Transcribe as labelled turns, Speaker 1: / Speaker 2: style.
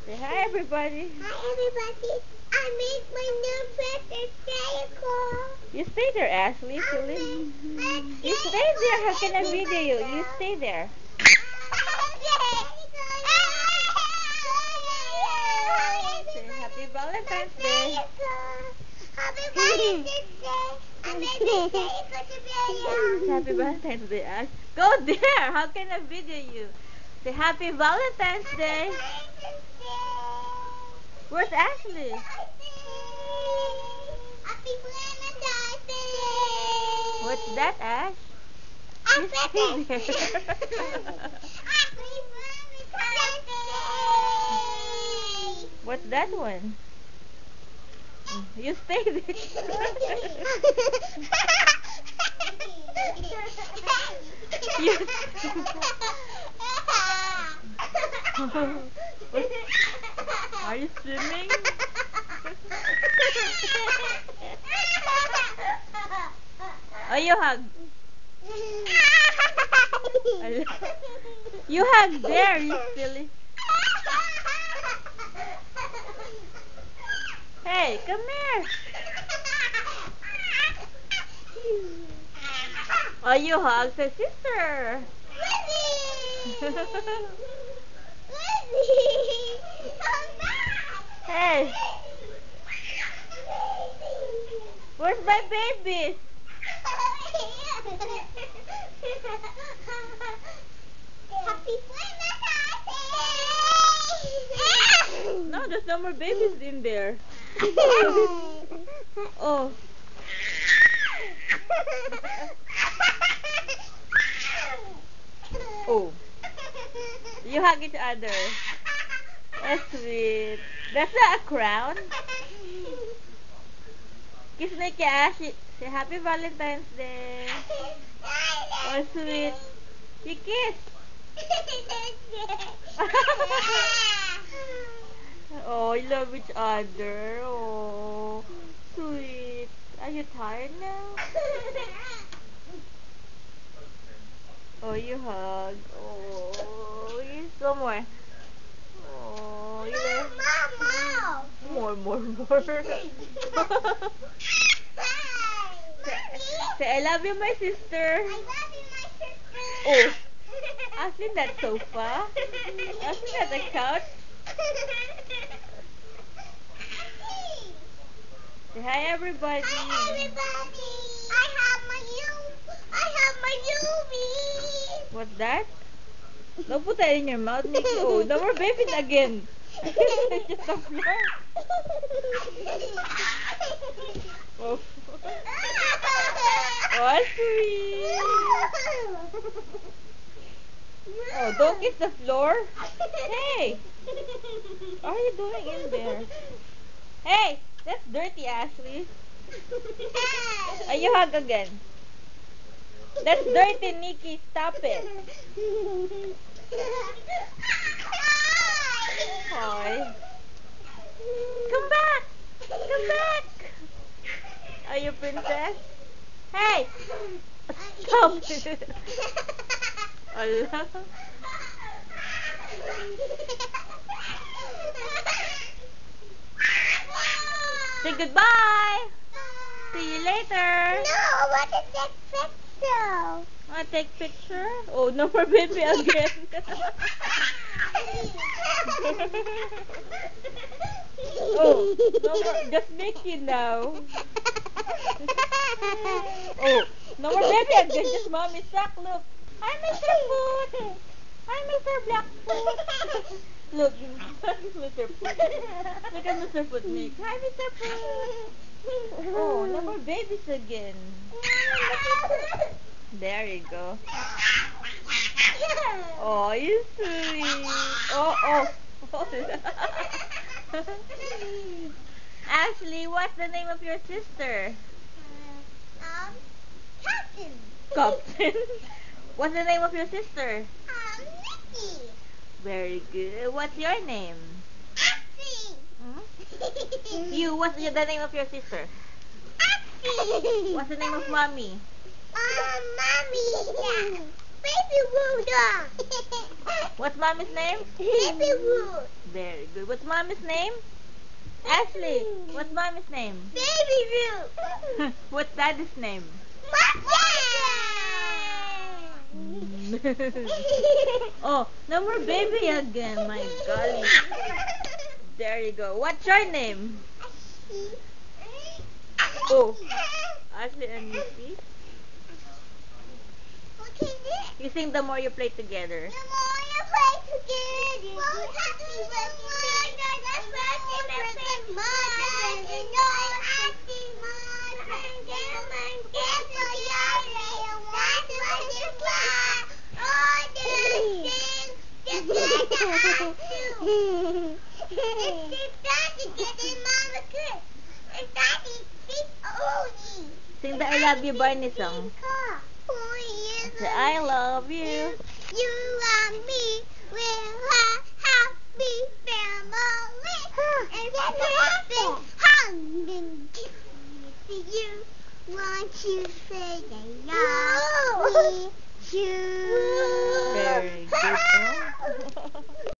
Speaker 1: Say hi, everybody.
Speaker 2: Hi, everybody. I made my new precious vehicle.
Speaker 1: You stay there, Ashley. Silly. You stay there. How can I video you? You stay there. Say happy Valentine's Day.
Speaker 2: Happy Valentine's Day. I made my vehicle today.
Speaker 1: Happy Valentine's Day, Ash. Go there. How can I video you? Say happy Valentine's Day. Where's Ashley?
Speaker 2: Happy Valentine's Day.
Speaker 1: What's that, Ash? You stay there.
Speaker 2: Happy Valentine's Day.
Speaker 1: What's that one? You stay there. You Are you swimming? Oh, you hug. You hug there, you silly. Hey, come here. Oh, you hug the sister. Hey, where's my babies?
Speaker 2: Happy
Speaker 1: No, there's no more babies in there. Oh. Oh. You hug each other. That's sweet. That's not a crown. Kiss na kay Ashi. Say happy Valentine's Day. Oh, sweet. You kiss. Oh, you love each other. Oh, sweet. Are you tired now? Oh, you hug. Oh, you so more. Oh, you love more. Say, I love you, my sister. Oh, Ashley, that sofa. Ashley, that the couch. Say hi, everybody.
Speaker 2: Hi, everybody. I have my Yubi.
Speaker 1: What's that? Don't put that in your mouth, Nikki. Oh, no more babies again. Just the floor. Oh. Oh, sweet. Oh, don't kiss the floor. Hey, what are you doing in there? Hey, that's dirty, Ashley. Oh, you hug again. That's dirty, Nikki. Stop it. Hi. Come back. Come back. Are you princess? Hey. Stop it. Allah. Say goodbye. See you later.
Speaker 2: No, what is that picture?
Speaker 1: Wanna take picture? Oh, no more baby again. Oh, no more. Just Mickey now. Oh, no more baby again. Just mommy suck. Look. Hi, Mr. Foot. Hi, Mr. Blackfoot. Look, Mr. Foot. Look at Mr. Foot, Nick. Hi, Mr. Foot. Oh, no more babies again. There you go. Oh, you sweet. Oh. Ashley, what's the name of your sister?
Speaker 2: Captain.
Speaker 1: Captain. What's the name of your sister?
Speaker 2: Mickey.
Speaker 1: Very good. What's your name?
Speaker 2: Ashley.
Speaker 1: You, what's the name of your sister?
Speaker 2: Ashley.
Speaker 1: What's the name of mommy?
Speaker 2: Mommy. Baby Buddha.
Speaker 1: What's mommy's name?
Speaker 2: Baby Buddha.
Speaker 1: Very good. What's mommy's name? Ashley. What's mommy's name?
Speaker 2: Baby Buddha.
Speaker 1: What's daddy's name? Oh, no more baby again. My golly. There you go. What's your name? Oh, Ashley and Missy. You sing the more you play together.
Speaker 2: The more you play together, happy
Speaker 1: Sing the I Love You Barney song. Say, I love you.
Speaker 2: You and me, we're a happy family. And we're hugging to you. Won't you say I love you?
Speaker 1: Very good.